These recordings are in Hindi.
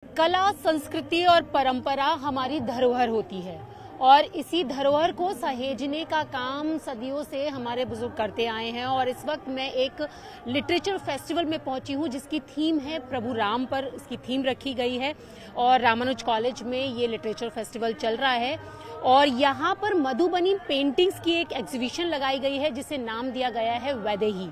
कला, संस्कृति और परंपरा हमारी धरोहर होती है और इसी धरोहर को सहेजने का काम सदियों से हमारे बुजुर्ग करते आए हैं। और इस वक्त मैं एक लिटरेचर फेस्टिवल में पहुंची हूं जिसकी थीम है प्रभु राम पर इसकी थीम रखी गई है और रामानुज कॉलेज में ये लिटरेचर फेस्टिवल चल रहा है। और यहाँ पर मधुबनी पेंटिंग्स की एक एग्जीबिशन लगाई गई है जिसे नाम दिया गया है वैदेही।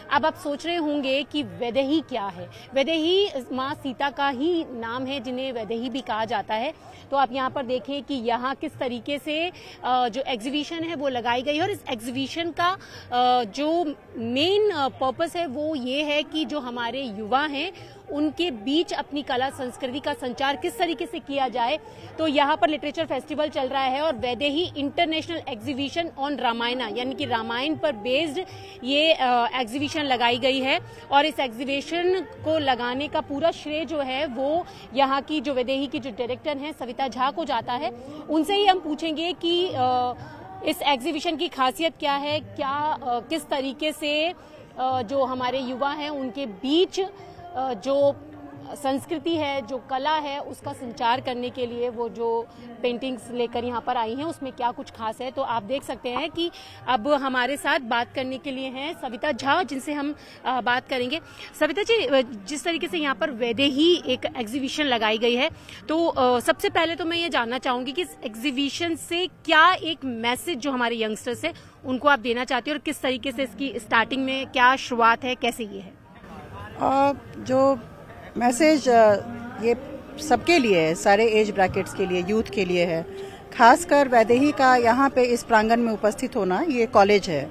अब आप सोच रहे होंगे कि वैदेही क्या है। वैदेही माँ सीता का ही नाम है जिन्हें वैदेही भी कहा जाता है। तो आप यहाँ पर देखें कि यहाँ किस तरीके से जो एग्जीबिशन है वो लगाई गई है और इस एग्जीबिशन का जो मेन पर्पस है वो ये है कि जो हमारे युवा हैं उनके बीच अपनी कला संस्कृति का संचार किस तरीके से किया जाए। तो यहाँ पर लिटरेचर फेस्टिवल चल रहा है और Vaidehi international exhibition on Ramayana यानी कि रामायण पर बेस्ड ये एग्जीबिशन लगाई गई है। और इस एग्जीबिशन को लगाने का पूरा श्रेय जो है वो यहाँ की जो वैदेही की जो डायरेक्टर हैं सविता झा को जाता है। उनसे ही हम पूछेंगे कि इस एग्जीबिशन की खासियत क्या है, किस तरीके से जो हमारे युवा हैं उनके बीच जो संस्कृति है, जो कला है, उसका संचार करने के लिए वो जो पेंटिंग्स लेकर यहाँ पर आई हैं उसमें क्या कुछ खास है। तो आप देख सकते हैं कि अब हमारे साथ बात करने के लिए हैं सविता झा जिनसे हम बात करेंगे। सविता जी, जिस तरीके से यहाँ पर वैदेही एक एग्जीबिशन लगाई गई है तो सबसे पहले तो मैं ये जानना चाहूंगी कि इस एग्जीबिशन से क्या एक मैसेज जो हमारे यंगस्टर्स है उनको आप देना चाहते हो और किस तरीके से इसकी स्टार्टिंग में क्या शुरुआत है, कैसे ये है? जो मैसेज ये सबके लिए है, सारे एज ब्रैकेट्स के लिए, यूथ के लिए है। खासकर वैदेही का यहाँ पे इस प्रांगण में उपस्थित होना, ये कॉलेज है,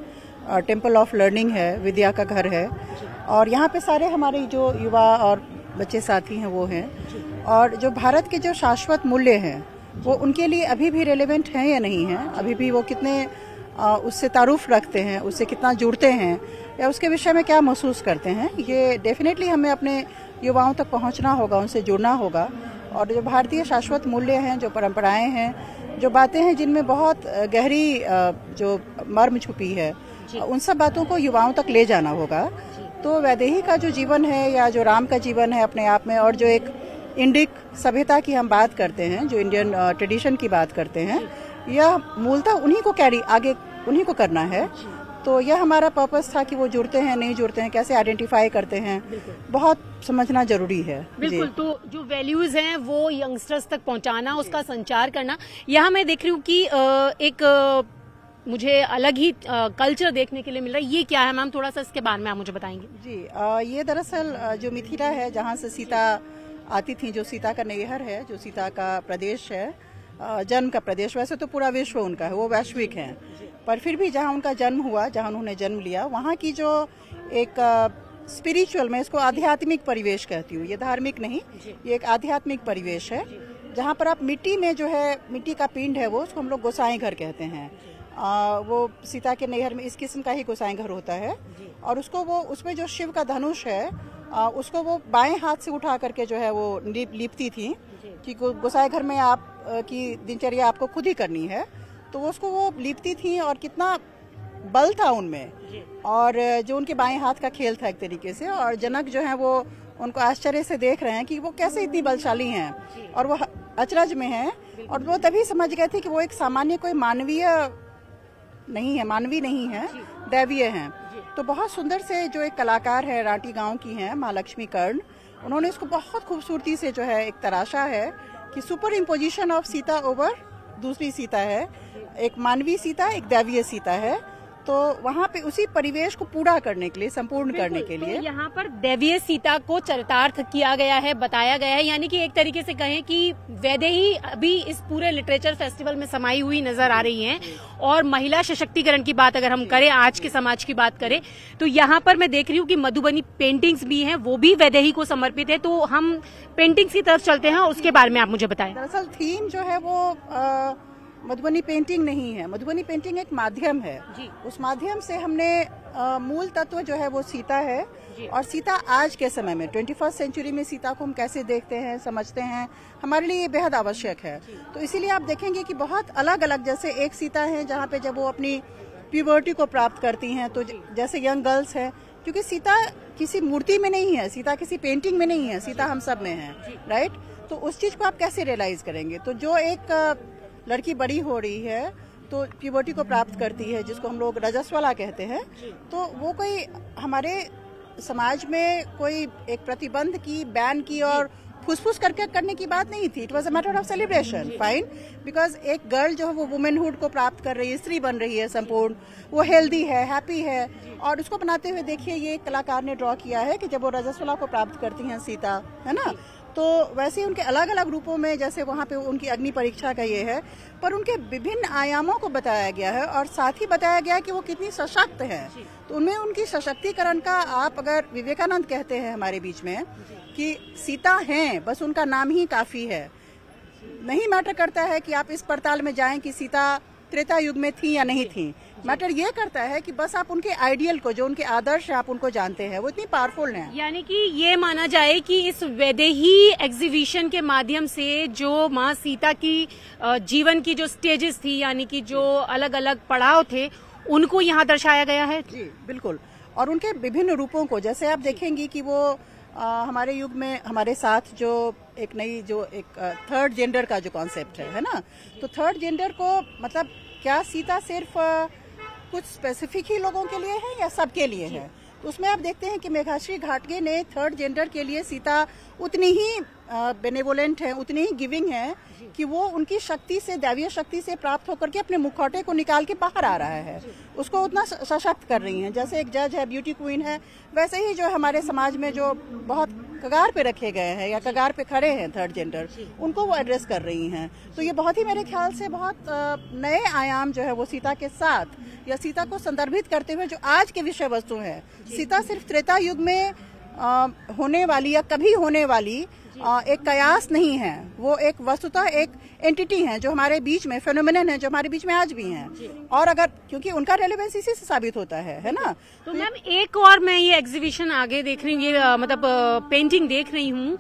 टेम्पल ऑफ लर्निंग है, विद्या का घर है और यहाँ पे सारे हमारे जो युवा और बच्चे साथी हैं वो हैं। और जो भारत के जो शाश्वत मूल्य हैं वो उनके लिए अभी भी रेलेवेंट हैं या नहीं है, अभी भी वो कितने उससे तारुफ रखते हैं, उससे कितना जुड़ते हैं या उसके विषय में क्या महसूस करते हैं, ये डेफिनेटली हमें अपने युवाओं तक पहुंचना होगा, उनसे जुड़ना होगा। और जो भारतीय शाश्वत मूल्य हैं, जो परंपराएं हैं, जो बातें हैं जिनमें बहुत गहरी जो मर्म छुपी है, उन सब बातों को युवाओं तक ले जाना होगा। तो वैदेही का जो जीवन है या जो राम का जीवन है अपने आप में, और जो एक इंडिक सभ्यता की हम बात करते हैं, जो इंडियन ट्रेडिशन की बात करते हैं, यह मूलतः उन्हीं को आगे उन्हीं को करना है। तो यह हमारा पर्पस था कि वो जुड़ते हैं, नहीं जुड़ते हैं, कैसे आइडेंटिफाई करते हैं, बहुत समझना जरूरी है। बिल्कुल। तो जो वैल्यूज हैं वो यंगस्टर्स तक पहुंचाना, उसका संचार करना। यहाँ मैं देख रही हूँ कि एक मुझे अलग ही कल्चर देखने के लिए मिल रहा है। ये क्या है मैम, थोड़ा सा इसके बारे में आप मुझे बताएंगे? जी, ये दरअसल जो मिथिला है जहाँ से सीता आती थी, जो सीता का नैहर है, जो सीता का प्रदेश है, जन्म का प्रदेश, वैसे तो पूरा विश्व उनका है, वो वैश्विक है, पर फिर भी जहाँ उनका जन्म हुआ, जहाँ उन्होंने जन्म लिया, वहाँ की जो एक स्पिरिचुअल, मैं इसको आध्यात्मिक परिवेश कहती हूँ, ये धार्मिक नहीं, ये एक आध्यात्मिक परिवेश है जहाँ पर आप मिट्टी में जो है, मिट्टी का पिंड है वो, उसको हम लोग गोसाई घर कहते हैं। वो सीता के नैहर में इस किस्म का ही गोसाई घर होता है और उसको वो, उसमें जो शिव का धनुष है उसको वो बाएं हाथ से उठा करके जो है वो लीपती थी कि गोसाई घर में आप की दिनचर्या आपको खुद ही करनी है, तो उसको वो लीपती थी और कितना बल था उनमें, और जो उनके बाएं हाथ का खेल था एक तरीके से। और जनक जो है वो उनको आश्चर्य से देख रहे हैं कि वो कैसे इतनी बलशाली हैं, और वो अचरज में हैं, और वो तभी समझ गए थे कि वो एक सामान्य कोई मानवीय नहीं है, दैवीय हैं। तो बहुत सुंदर से जो एक कलाकार है, राटी गांव की हैं, महालक्ष्मी कर्ण, उन्होंने इसको बहुत खूबसूरती से जो है एक तराशा है कि super imposition of Sita over दूसरी सीता है, एक मानवीय सीता, एक दैवीय सीता है। तो वहाँ पे उसी परिवेश को पूरा करने के लिए, संपूर्ण करने के लिए, तो यहाँ पर दैवीय सीता को चरितार्थ किया गया है, बताया गया है। यानी कि एक तरीके से कहें कि वैदेही अभी इस पूरे लिटरेचर फेस्टिवल में समाई हुई नजर आ रही हैं। और महिला सशक्तिकरण की बात अगर हम करें, आज के समाज की बात करें, तो यहाँ पर मैं देख रही हूँ कि मधुबनी पेंटिंग्स भी हैं, वो भी वैदेही को समर्पित है। तो हम पेंटिंग्स की तरफ चलते हैं और उसके बारे में आप मुझे बताएं। दरअसल थीम जो है वो मधुबनी पेंटिंग नहीं है, मधुबनी पेंटिंग एक माध्यम है। उस माध्यम से हमने मूल तत्व जो है वो सीता है, और सीता आज के समय में 21st सेंचुरी में सीता को हम कैसे देखते हैं, समझते हैं, हमारे लिए ये बेहद आवश्यक है। तो इसीलिए आप देखेंगे कि बहुत अलग अलग, जैसे एक सीता है जहाँ पे जब वो अपनी प्यूबर्टी को प्राप्त करती हैं, तो जैसे यंग गर्ल्स है, क्योंकि सीता किसी मूर्ति में नहीं है, सीता किसी पेंटिंग में नहीं है, सीता हम सब में है, राइट। तो उस चीज को आप कैसे रियलाइज करेंगे? तो जो एक लड़की बड़ी हो रही है तो प्यूबर्टी को प्राप्त करती है, जिसको हम लोग रजस्वला कहते हैं, तो वो कोई हमारे समाज में कोई एक प्रतिबंध की, बैन की और फुसफुस करके करने की बात नहीं थी। It was a matter of celebration, fine, because एक गर्ल जो है वो वुमेनहुड को प्राप्त कर रही है, स्त्री बन रही है संपूर्ण, वो हेल्दी है, हैप्पी है। और उसको बनाते हुए देखिए ये कलाकार ने ड्रॉ किया है कि जब वो रजस्वला को प्राप्त करती हैं सीता, है ना, तो वैसे ही उनके अलग अलग रूपों में, जैसे वहाँ पे उनकी अग्नि परीक्षा का ये है, पर उनके विभिन्न आयामों को बताया गया है और साथ ही बताया गया है कि वो कितनी सशक्त है। तो उनमें उनकी सशक्तिकरण का, आप अगर विवेकानंद कहते हैं हमारे बीच में कि सीता हैं, बस उनका नाम ही काफी है, नहीं मैटर करता है कि आप इस पड़ताल में जाएं कि सीता त्रेता युग में थी या नहीं थी। मैटर ये करता है कि बस आप उनके आइडियल को, जो उनके आदर्श है, आप उनको जानते हैं, वो इतनी पावरफुल हैं। यानी कि ये माना जाए कि इस वैदेही एग्जीबिशन के माध्यम से जो माँ सीता की जीवन की जो स्टेजेस थी, यानी कि जो अलग अलग पड़ाव थे, उनको यहाँ दर्शाया गया है। जी बिल्कुल, और उनके विभिन्न रूपों को, जैसे आप देखेंगी कि वो हमारे युग में हमारे साथ जो एक नई, जो एक थर्ड जेंडर का जो कॉन्सेप्ट है ना, तो थर्ड जेंडर को मतलब क्या सीता सिर्फ कुछ स्पेसिफिक ही लोगों के लिए है या सबके लिए है? तो उसमें आप देखते हैं कि मेघाश्री घाटगे ने थर्ड जेंडर के लिए सीता उतनी ही बेनेवोलेंट है, उतनी ही गिविंग है कि वो उनकी शक्ति से, दैवीय शक्ति से प्राप्त होकर के अपने मुखौटे को निकाल के बाहर आ रहा है, उसको उतना सशक्त कर रही हैं। जैसे एक जज है, ब्यूटी क्वीन है, वैसे ही जो हमारे समाज में जो बहुत कगार पे रखे गए हैं या कगार पे खड़े हैं थर्ड जेंडर, उनको वो एड्रेस कर रही हैं। तो ये बहुत ही मेरे ख्याल से बहुत नए आयाम जो है वो सीता के साथ या सीता को संदर्भित करते हुए जो आज के विषय वस्तु है, सीता सिर्फ त्रेता युग में होने वाली या कभी होने वाली एक कयास नहीं है, वो एक वस्तुतः एक एंटिटी है जो हमारे बीच में, फेनोमेनन है जो हमारे बीच में आज भी हैं। और अगर, क्योंकि उनका रेलेवेंस इसी से साबित होता है ना। तो मैम एक और मैं ये एग्जीबिशन आगे देख रही हूँ, ये मतलब पेंटिंग देख रही हूँ,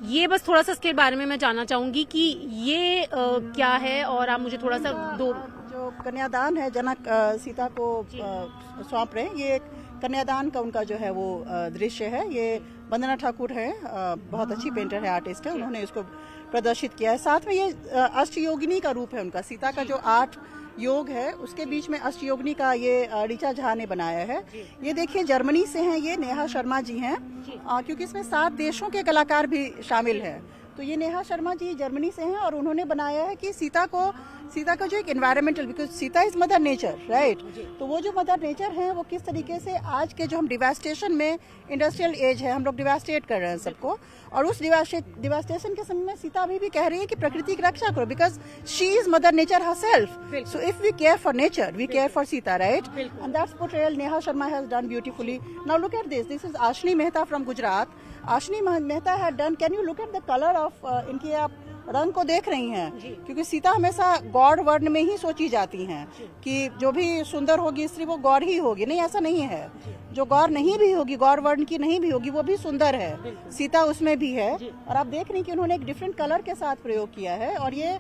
ये बस थोड़ा सा इसके बारे में मैं जानना चाहूंगी कि ये क्या है, और आप मुझे थोड़ा सा दो। जो कन्यादान है, जनक सीता को सौंप रहे हैं, ये कन्यादान का उनका जो है वो दृश्य है। ये वंदना ठाकुर है, बहुत अच्छी पेंटर है, आर्टिस्ट है, उन्होंने इसको प्रदर्शित किया है। साथ में ये अष्टयोगिनी का रूप है उनका, सीता का जो 8 योग है उसके बीच में अष्टयोगिनी का ये ऋचा झा ने बनाया है। ये देखिए जर्मनी से हैं, ये नेहा शर्मा जी हैं, क्योंकि इसमें 7 देशों के कलाकार भी शामिल हैं। तो ये नेहा शर्मा जी जर्मनी से हैं और उन्होंने बनाया है कि सीता का जो एक environmental, because Sita is mother nature, right, तो वो जो मदर नेचर है वो किस तरीके से आज के जो हम डिवास्टेशन में, इंडस्ट्रियल एज है, हम लोग डिवास्टेट कर रहे हैं सबको, और उस डिवास्टेशन के समय में सीता अभी भी कह रही है कि प्रकृति की रक्षा करो, because she is mother nature herself. So if we care for nature, we care for Sita, right, and that's portrayal Neha Sharma has done beautifully. Now look at this is Aashni Mehta from Gujarat. Aashni Mehta had done, can you look at the colour of, इनके आप रंग को देख रही हैं, क्योंकि सीता हमेशा गौड़ वर्ण में ही सोची जाती हैं कि जो भी सुंदर होगी स्त्री वो गौड़ ही होगी। नहीं, ऐसा नहीं है, जो गौर नहीं भी होगी, गौर वर्ण की नहीं भी होगी, वो भी सुंदर है, सीता उसमें भी है। और आप देख रही हैं कि उन्होंने एक डिफरेंट कलर के साथ प्रयोग किया है, और ये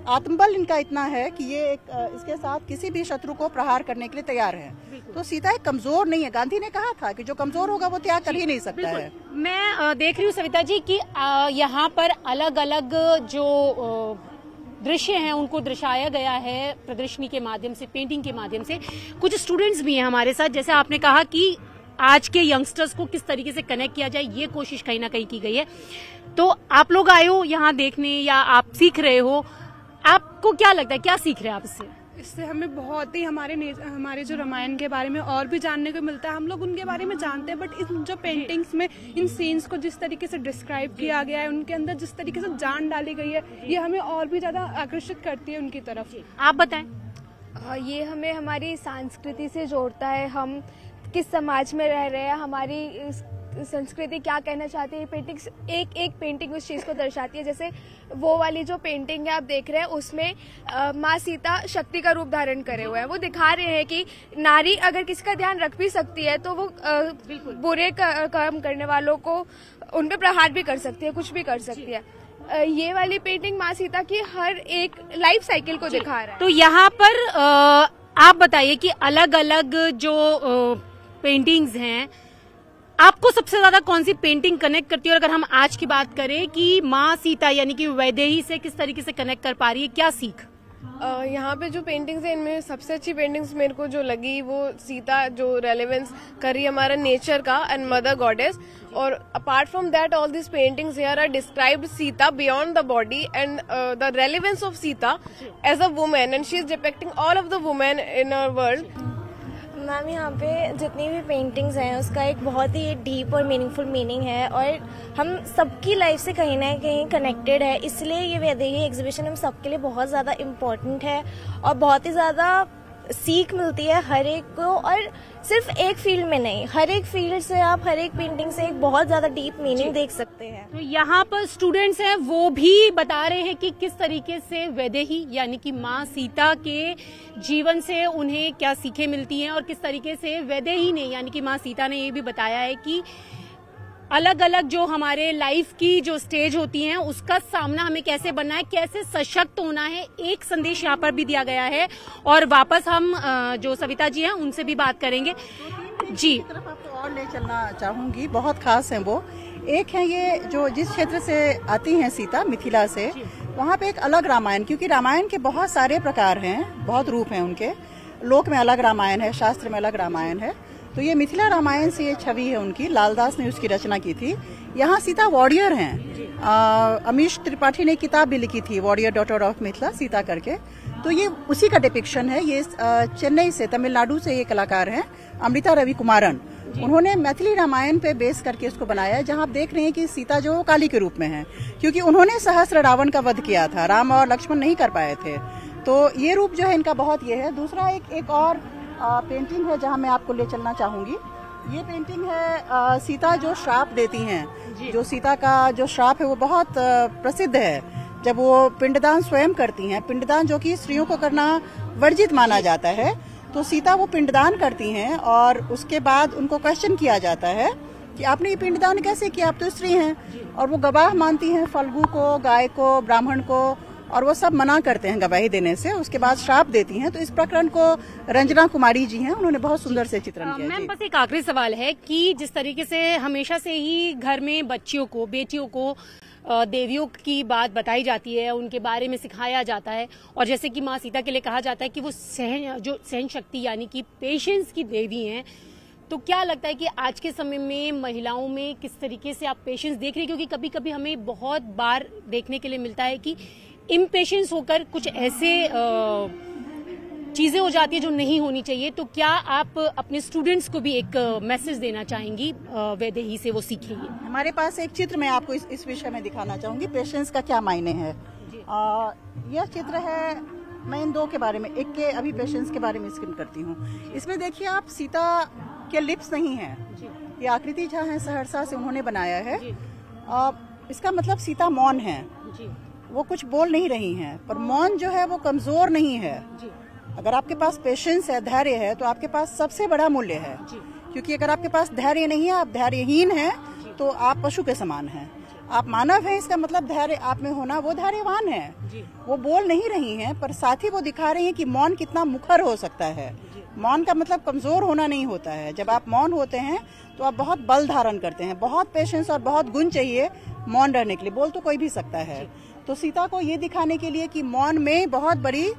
आत्मबल इनका इतना है कि ये इसके साथ किसी भी शत्रु को प्रहार करने के लिए तैयार है। तो सीता एक कमजोर नहीं है। गांधी ने कहा था कि जो कमजोर होगा वो त्याग कर ही नहीं सकता है। मैं देख रही हूँ सविता जी कि यहाँ पर अलग अलग जो दृश्य हैं उनको दर्शाया गया है प्रदर्शनी के माध्यम से, पेंटिंग के माध्यम से। कुछ स्टूडेंट्स भी हैं हमारे साथ, जैसे आपने कहा कि आज के यंगस्टर्स को किस तरीके से कनेक्ट किया जाए, ये कोशिश कहीं ना कहीं की गई है। तो आप लोग आए हो यहाँ देखने या आप सीख रहे हो, आपको क्या लगता है, क्या सीख रहे हैं आप इससे? इससे हमें बहुत ही हमारे जो रामायण के बारे में और भी जानने को मिलता है। हम लोग उनके बारे में जानते हैं, बट इन जो पेंटिंग्स में इन सीन्स को जिस तरीके से डिस्क्राइब किया गया है, उनके अंदर जिस तरीके से जान डाली गई है, ये हमें और भी ज्यादा आकर्षित करती है उनकी तरफ। आप बताएं। ये हमें हमारी संस्कृति से जोड़ता है, हम किस समाज में रह रहे हैं, हमारी संस्कृति क्या कहना चाहती है। पेंटिंग्स एक पेंटिंग उस चीज को दर्शाती है। जैसे वो वाली जो पेंटिंग है आप देख रहे हैं, उसमें माँ सीता शक्ति का रूप धारण करे हुए हैं। वो दिखा रहे हैं कि नारी अगर किसी का ध्यान रख भी सकती है तो वो बुरे काम करने वालों को उन पे प्रहार भी कर सकती है, कुछ भी कर सकती है। ये वाली पेंटिंग माँ सीता की हर एक लाइफ साइकिल को दिखा रहा है। तो यहाँ पर आप बताइए कि अलग अलग जो पेंटिंग्स हैं आपको सबसे ज्यादा कौन सी पेंटिंग कनेक्ट करती है? और अगर हम आज की बात करें कि माँ सीता यानी कि वैदेही से किस तरीके से कनेक्ट कर पा रही है, क्या सीख? यहाँ पे जो पेंटिंग्स है इनमें सबसे अच्छी पेंटिंग्स मेरे को जो लगी वो सीता जो रेलेवेंस कर रही है हमारा नेचर का एंड मदर गॉडेस. और apart from that all this paintings here are described Sita beyond the body and the relevance of Sita as a women and she is depicting all of the women in our world. Ma'am यहाँ पे जितनी भी पेंटिंग्स हैं उसका एक बहुत ही डीप और मीनिंगफुल मीनिंग है और हम सबकी लाइफ से कहीं ना कहीं कनेक्टेड है, इसलिए ये वैदेही एग्जीबिशन हम सबके लिए बहुत ज़्यादा इम्पोर्टेंट है और बहुत ही ज़्यादा सीख मिलती है हर एक को. और सिर्फ एक फील्ड में नहीं, हर एक फील्ड से आप हर एक पेंटिंग से एक बहुत ज्यादा डीप मीनिंग देख सकते हैं. तो यहाँ पर स्टूडेंट्स हैं वो भी बता रहे हैं कि किस तरीके से वैदेही यानी कि माँ सीता के जीवन से उन्हें क्या सीखें मिलती हैं और किस तरीके से वैदेही ने यानी कि माँ सीता ने ये भी बताया है कि अलग अलग जो हमारे लाइफ की जो स्टेज होती हैं उसका सामना हमें कैसे बनना है, कैसे सशक्त होना है, एक संदेश यहाँ पर भी दिया गया है. और वापस हम जो सविता जी हैं उनसे भी बात करेंगे. जी तरफ आपको और ले चलना चाहूंगी, बहुत खास है वो. एक है ये जो जिस क्षेत्र से आती हैं सीता, मिथिला से, वहाँ पे एक अलग रामायण, क्योंकि रामायण के बहुत सारे प्रकार हैं, बहुत रूप हैं उनके. लोक में अलग रामायण है, शास्त्र में अलग रामायण है. तो ये मिथिला रामायण से ये छवि है उनकी, लालदास ने उसकी रचना की थी. यहाँ सीता वॉरियर हैं. अमीश त्रिपाठी ने किताब भी लिखी थी, warrior daughter of Mithila Sita करके. तो ये उसी का डिपिक्शन है. ये चेन्नई से, तमिलनाडु से ये कलाकार हैं, अमृता रवि कुमारन. उन्होंने मैथिली रामायण पे बेस करके इसको बनाया है, जहाँ आप देख रहे हैं कि सीता जो काली के रूप में है, क्योंकि उन्होंने सहस्त्र रावण का वध किया था, राम और लक्ष्मण नहीं कर पाए थे. तो ये रूप जो है इनका बहुत ये है. दूसरा एक और पेंटिंग है जहां मैं आपको ले चलना चाहूंगी. ये पेंटिंग है सीता जो श्राप देती हैं. जो सीता का जो श्राप है वो बहुत प्रसिद्ध है. जब वो पिंडदान स्वयं करती हैं, पिंडदान जो कि स्त्रियों को करना वर्जित माना जाता है, तो सीता वो पिंडदान करती हैं और उसके बाद उनको क्वेश्चन किया जाता है कि आपने ये पिंडदान कैसे किया, आप तो स्त्री हैं. और वो गवाह मानती हैं फल्गु को, गाय को, ब्राह्मण को, और वो सब मना करते हैं गवाही देने से. उसके बाद श्राप देती हैं. तो इस प्रकरण को रंजना कुमारी जी हैं, उन्होंने बहुत सुंदर से चित्रण किया. मैम बस एक आखिरी सवाल है कि जिस तरीके से हमेशा से ही घर में बच्चियों को, बेटियों को देवियों की बात बताई जाती है, उनके बारे में सिखाया जाता है, और जैसे कि माँ सीता के लिए कहा जाता है कि वो सहन शक्ति यानी कि पेशेंस की देवी हैं, तो क्या लगता है कि आज के समय में महिलाओं में किस तरीके से आप पेशेंस देख रहे हैं? क्योंकि कभी कभी हमें बहुत बार देखने के लिए मिलता है कि इम्पेशेंस होकर कुछ ऐसे चीजें हो जाती है जो नहीं होनी चाहिए. तो क्या आप अपने स्टूडेंट्स को भी एक मैसेज देना चाहेंगी वैदेही से, वो सीखेंगे? हमारे पास एक चित्र मैं आपको इस विषय में दिखाना चाहूंगी, पेशेंस का क्या मायने है. यह चित्र है, मैं इन दो के बारे में, एक के अभी पेशेंस के बारे में स्किम करती हूँ. इसमें देखिए आप, सीता के लिप्स नहीं है. ये आकृति झा है, सहरसा से उन्होंने बनाया है. इसका मतलब सीता मौन है, वो कुछ बोल नहीं रही हैं, पर मौन जो है वो कमजोर नहीं है. अगर आपके पास पेशेंस है, धैर्य है, तो आपके पास सबसे बड़ा मूल्य है. क्योंकि अगर आपके पास धैर्य नहीं है, आप धैर्यहीन हैं, तो आप पशु के समान हैं. आप मानव हैं, इसका मतलब धैर्य आप में होना, वो धैर्यवान है. वो बोल नहीं रही हैं, पर साथ ही वो दिखा रही हैं कि मौन कितना मुखर हो सकता है. मौन का मतलब कमजोर होना नहीं होता है. जब आप मौन होते हैं तो आप बहुत बल धारण करते हैं. बहुत पेशेंस और बहुत गुण चाहिए मौन रहने के लिए. बोल तो कोई भी सकता है. तो सीता को ये दिखाने के लिए कि मौन में बहुत बड़ी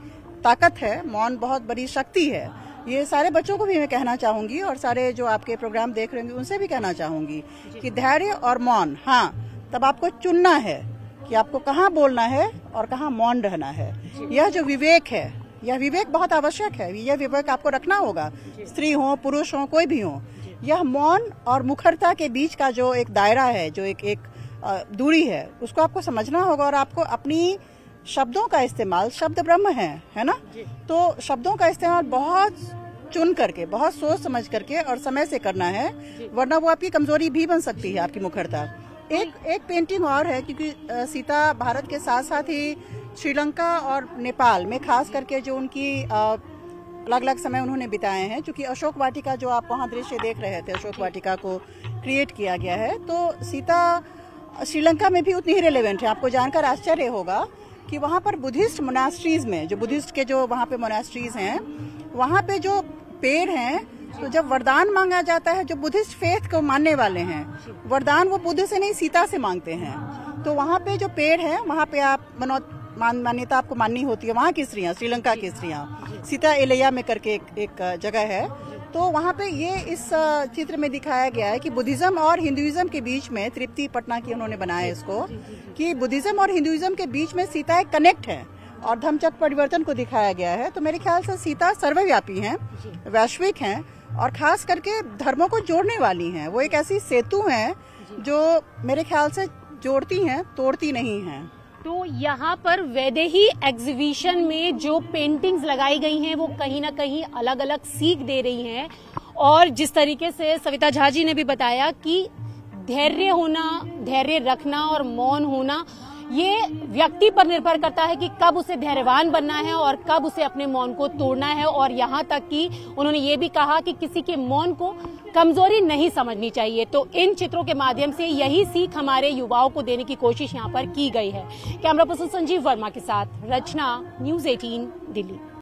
ताकत है, मौन बहुत बड़ी शक्ति है. ये सारे बच्चों को भी मैं कहना चाहूंगी, और सारे जो आपके प्रोग्राम देख रहे होंगे उनसे भी कहना चाहूंगी कि धैर्य और मौन, हाँ, तब आपको चुनना है कि आपको कहाँ बोलना है और कहाँ मौन रहना है. यह जो विवेक है, यह विवेक बहुत आवश्यक है. यह विवेक आपको रखना होगा, स्त्री हो, पुरुष हो, कोई भी हो. यह मौन और मुखरता के बीच का जो एक दायरा है, जो एक दूरी है, उसको आपको समझना होगा. और आपको अपनी शब्दों का इस्तेमाल, शब्द ब्रह्म है ना, तो शब्दों का इस्तेमाल बहुत चुन करके, बहुत सोच समझ करके और समय से करना है, वरना वो आपकी कमजोरी भी बन सकती है, आपकी मुखरता. एक पेंटिंग और है, क्योंकि सीता भारत के साथ साथ ही श्रीलंका और नेपाल में खास करके जो उनकी अलग अलग समय उन्होंने बिताए हैं, क्योंकि अशोक वाटिका जो आप वहाँ दृश्य देख रहे थे, अशोक वाटिका को क्रिएट किया गया है. तो सीता श्रीलंका में भी उतनी ही रिलेवेंट है. आपको जानकर आश्चर्य होगा कि वहाँ पर बुद्धिस्ट मोनास्ट्रीज में, जो बुद्धिस्ट के जो वहाँ पे मोनास्ट्रीज हैं, वहाँ पे जो पेड़ हैं तो जब वरदान मांगा जाता है, जो बुद्धिस्ट फेथ को मानने वाले हैं, वरदान वो बुद्ध से नहीं सीता से मांगते हैं। तो वहाँ पे जो पेड़ है, वहाँ पे आप मान्यता आपको माननी होती है। वहाँ की स्त्रियाँ, श्रीलंका की स्त्रियाँ, सीता एलैया में करके एक जगह है, तो वहाँ पे ये इस चित्र में दिखाया गया है कि बुद्धिज्म और हिंदुइज्म के बीच में, तृप्ति पटना की उन्होंने बनाया इसको, कि बुद्धिज्म और हिंदुइज्म के बीच में सीता एक कनेक्ट है और धम्मचक्र परिवर्तन को दिखाया गया है। तो मेरे ख्याल से सीता सर्वव्यापी हैं, वैश्विक हैं और खास करके धर्मों को जोड़ने वाली हैं। वो एक ऐसी सेतु हैं जो मेरे ख्याल से जोड़ती हैं, तोड़ती नहीं हैं। तो यहाँ पर वैदेही एग्जीबिशन में जो पेंटिंग्स लगाई गई हैं वो कहीं ना कहीं अलग अलग सीख दे रही हैं। और जिस तरीके से सविता झा जी ने भी बताया कि धैर्य होना, धैर्य रखना और मौन होना, ये व्यक्ति पर निर्भर करता है कि कब उसे धैर्यवान बनना है और कब उसे अपने मौन को तोड़ना है। और यहाँ तक कि उन्होंने ये भी कहा कि किसी के मौन को कमजोरी नहीं समझनी चाहिए। तो इन चित्रों के माध्यम से यही सीख हमारे युवाओं को देने की कोशिश यहाँ पर की गई है। कैमरा पर्सन संजीव वर्मा के साथ रचना, न्यूज़ 18 दिल्ली।